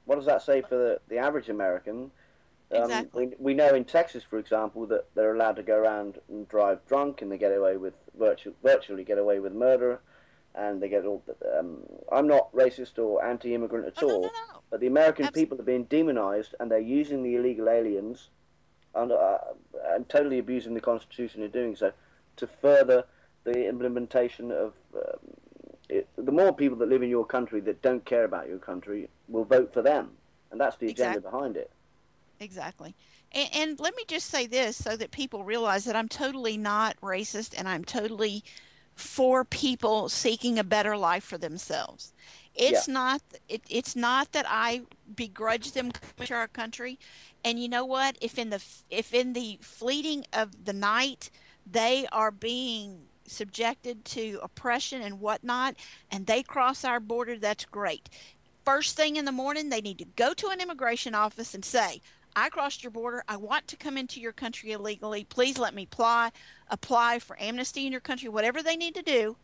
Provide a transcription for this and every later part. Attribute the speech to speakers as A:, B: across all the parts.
A: what does that say for the average American?
B: Exactly.
A: We know in Texas, for example, that they're allowed to go around and drive drunk, and they get away with virtually get away with murder, and they get all. I'm not racist or anti-immigrant
B: Oh,
A: at
B: no, no,
A: all,
B: no.
A: but the American
B: Abs-
A: people are being demonized, and they're using the illegal aliens and totally abusing the Constitution in doing so to further the implementation of. The more people that live in your country that don't care about your country will vote for them, and that's the agenda
B: exactly.
A: behind it.
B: Exactly. And let me just say this so that people realize that I'm totally not racist and I'm totally for people seeking a better life for themselves.
A: Yeah,
B: It's not that I begrudge them coming to our country. And you know what? If in the fleeting of the night they are being subjected to oppression and whatnot, and they cross our border, that's great. First thing in the morning, they need to go to an immigration office and say, I crossed your border. I want to come into your country illegally. Please let me apply for amnesty in your country, whatever they need to do.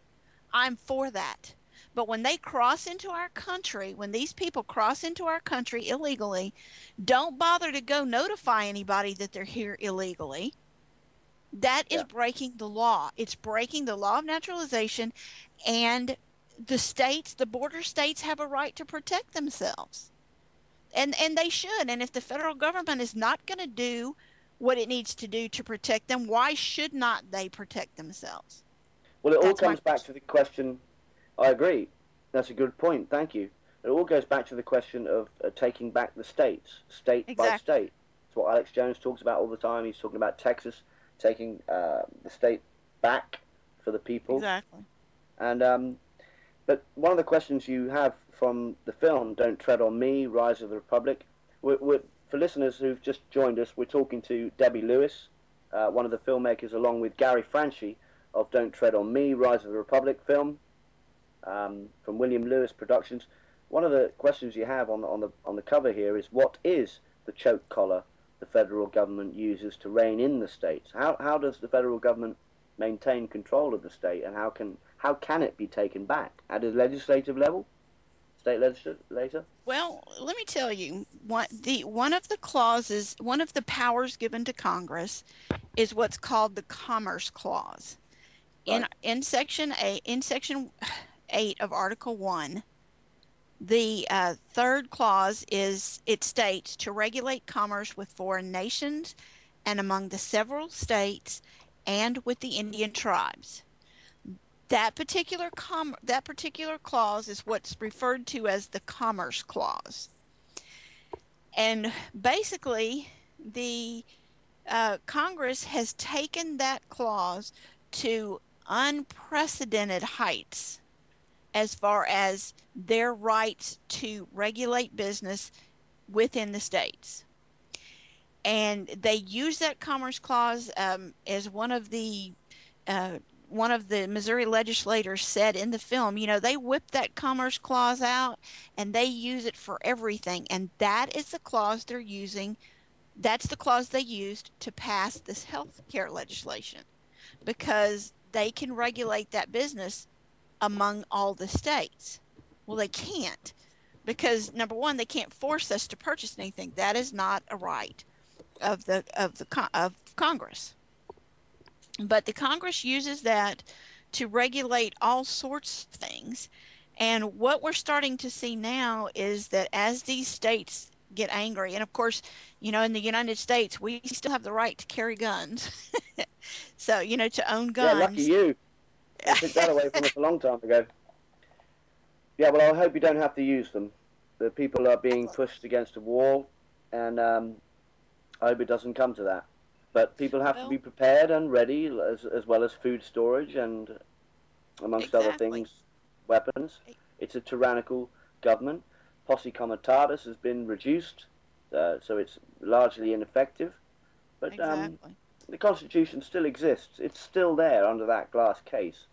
B: I'm for that. But when they cross into our country, when these people cross into our country illegally, don't bother to go notify anybody that they're here illegally. That is
A: yeah.
B: breaking the law. It's breaking the law of naturalization, and the border states have a right to protect themselves. And they should. And if the federal government is not going to do what it needs to do to protect them, why should not they protect themselves?
A: Well, it all
B: That's my
A: comes back
B: question.
A: to the question. I agree. That's a good point. Thank you. It all goes back to the question of taking back the states, state by
B: Exactly.
A: state. It's what Alex Jones talks about all the time. He's talking about Texas taking the state back for the people.
B: Exactly.
A: And but one of the questions you have from the film, "Don't Tread on Me: Rise of the Republic," for listeners who've just joined us, we're talking to Debbie Lewis, one of the filmmakers, along with Gary Franchi of "Don't Tread on Me: Rise of the Republic" film from William Lewis Productions. One of the questions you have on the cover here is, what is the choke collar the federal government uses to rein in the states? How does the federal government maintain control of the state, and how can it be taken back at a legislative level, state legislature?
B: Well, let me tell you, one of the clauses, one of the powers given to Congress is what's called the Commerce Clause.
A: Right.
B: In section 8 of Article 1, the third clause is it states to regulate commerce with foreign nations and among the several states and with the Indian tribes. That particular clause is what's referred to as the Commerce Clause. And basically, the Congress has taken that clause to unprecedented heights as far as their rights to regulate business within the states. And they use that Commerce Clause as uh, one of the Missouri legislators said in the film. You know, they whip that Commerce Clause out and they use it for everything. And that is the clause they're using. That's the clause they used to pass this health care legislation because they can regulate that business among all the states. Well, they can't because number one, they can't force us to purchase anything. That is not a right of Congress. But the Congress uses that to regulate all sorts of things. And what we're starting to see now is that as these states get angry, and of course, you know, in the United States, we still have the right to carry guns. So, you know, to own
A: Yeah, lucky
B: guns.
A: you. They took that away from us a long time ago. Yeah, well, I hope you don't have to use them. The people are being pushed against a wall, and I hope it doesn't come to that. But people have to be
B: Well,
A: prepared and ready, as well as food storage and, amongst other
B: exactly.
A: things, weapons. It's a tyrannical government. Posse comitatus has been reduced, so it's largely ineffective. But
B: Exactly.
A: the Constitution still exists. It's still there under that glass case,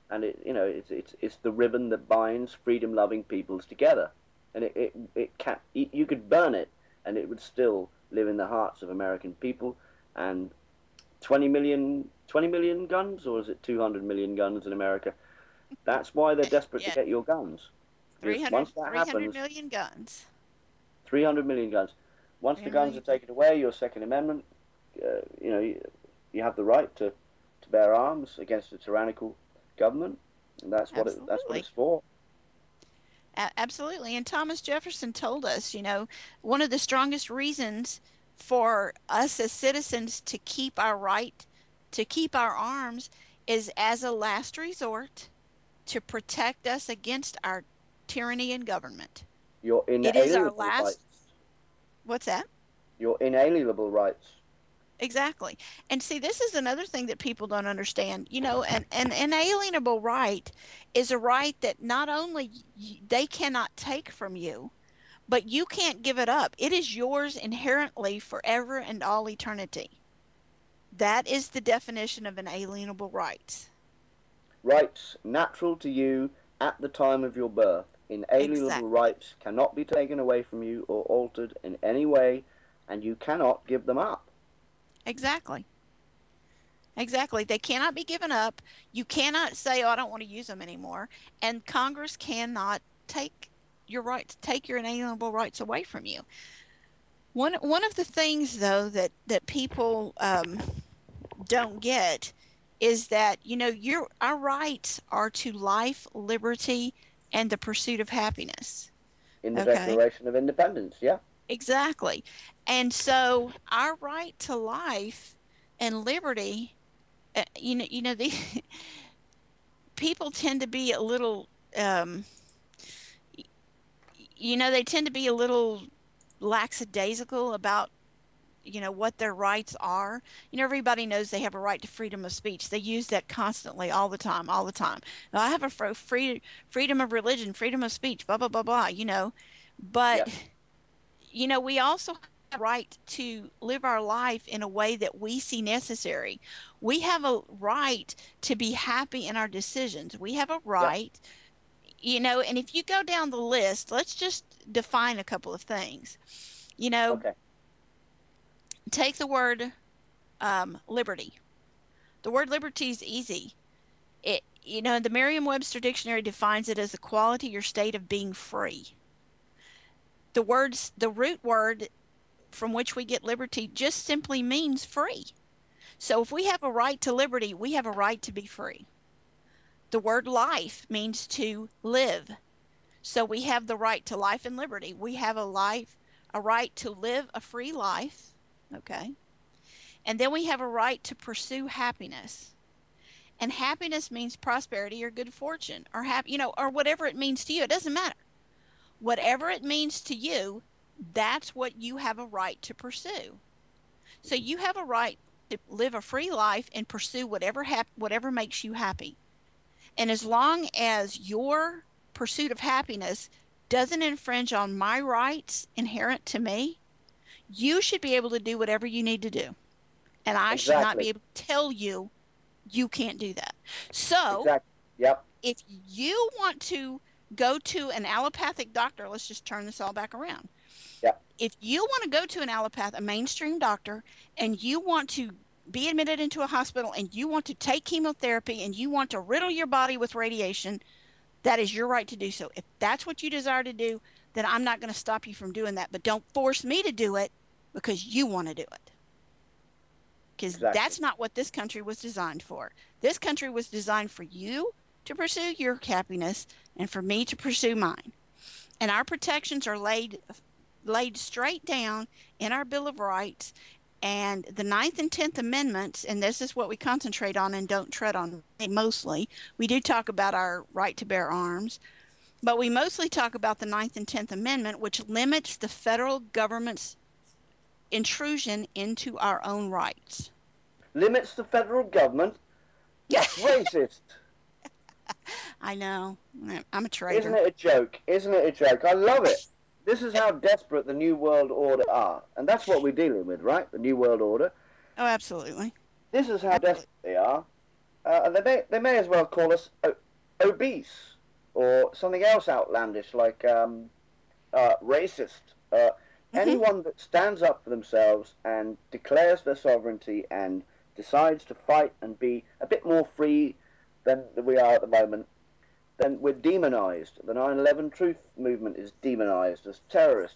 A: and it's the ribbon that binds freedom-loving peoples together. And it can you could burn it, and it would still live in the hearts of American people. And 20 million guns, or is it 200 million guns in America? That's why they're desperate to
B: Yeah,
A: get your guns, because once that
B: three hundred
A: happens,
B: million guns.
A: 300 million guns. Once the
B: 300
A: guns are
B: million.
A: taken away, your Second Amendment, you have the right to bear arms against a tyrannical government, and that's what
B: Absolutely.
A: it's for.
B: Absolutely. And Thomas Jefferson told us, one of the strongest reasons for us as citizens to keep our right to keep our arms is as a last resort to protect us against our tyranny and government.
A: Your
B: It is our
A: inalienable
B: last,
A: rights.
B: what's that?
A: Your inalienable rights.
B: Exactly. And see, this is another thing that people don't understand. An inalienable right is a right that not only they cannot take from you, but you can't give it up. It is yours inherently forever and all eternity. That is the definition of inalienable rights.
A: Rights natural to you at the time of your birth. Inalienable
B: Exactly.
A: rights cannot be taken away from you or altered in any way, and you cannot give them up.
B: Exactly. Exactly. They cannot be given up. You cannot say, "Oh, I don't want to use them anymore." And Congress cannot take your inalienable rights away from you. One of the things though that people don't get is that your our rights are to life, liberty, and the pursuit of happiness.
A: In the
B: Okay,
A: Declaration of Independence, yeah?
B: exactly. And so our right to life and liberty, the people tend to be a little, um, they tend to be a little lackadaisical about what their rights are. Everybody knows they have a right to freedom of speech. They use that constantly, all the time, all the time. I have a freedom of religion, freedom of speech, blah blah blah blah. But
A: Yeah.
B: we also have a right to live our life in a way that we see necessary. We have a right to be happy in our decisions. We have a
A: Yeah.
B: right, and if you go down the list, let's just define a couple of things. You know,
A: Okay.
B: take the word liberty. The word liberty is easy. The Merriam-Webster dictionary defines it as a quality or state of being free. The root word from which we get liberty just simply means free. So if we have a right to liberty, we have a right to be free. The word life means to live. So we have the right to life and liberty. We have a right to live a free life. Okay. And then we have a right to pursue happiness. And happiness means prosperity or good fortune or or whatever it means to you. It doesn't matter. Whatever it means to you, that's what you have a right to pursue. So you have a right to live a free life and pursue whatever makes you happy. And as long as your pursuit of happiness doesn't infringe on my rights inherent to me, you should be able to do whatever you need to do. And I should not
A: Exactly.
B: be able to tell you you can't do that. So
A: Exactly. Yep.
B: if you want to go to an allopathic doctor, let's just turn this all back around.
A: Yep.
B: If you want to go to a mainstream doctor, and you want to be admitted into a hospital and you want to take chemotherapy and you want to riddle your body with radiation, that is your right to do so. If that's what you desire to do, then I'm not going to stop you from doing that. But don't force me to do it because you want to do it. Because
A: Exactly.
B: that's not what this country was designed for. This country was designed for you to pursue your happiness and for me to pursue mine. And our protections are laid straight down in our Bill of Rights. And the Ninth and 10th Amendments, and this is what we concentrate on and don't tread on mostly. We do talk about our right to bear arms, but we mostly talk about the Ninth and 10th Amendment, which limits the federal government's intrusion into our own rights.
A: Limits the federal government? That's racist.
B: I know. I'm a
A: Isn't
B: traitor.
A: it a joke? Isn't it a joke? I love it. This is how desperate the New World Order are. And that's what we're dealing with, right? The New World Order.
B: Oh, absolutely.
A: This is how
B: Absolutely.
A: desperate they are. And they may as well call us obese or something else outlandish like racist.
B: Mm-hmm.
A: Anyone that stands up for themselves and declares their sovereignty and decides to fight and be a bit more free than we are at the moment, then we're demonized. The 9/11 truth movement is demonized as terrorists.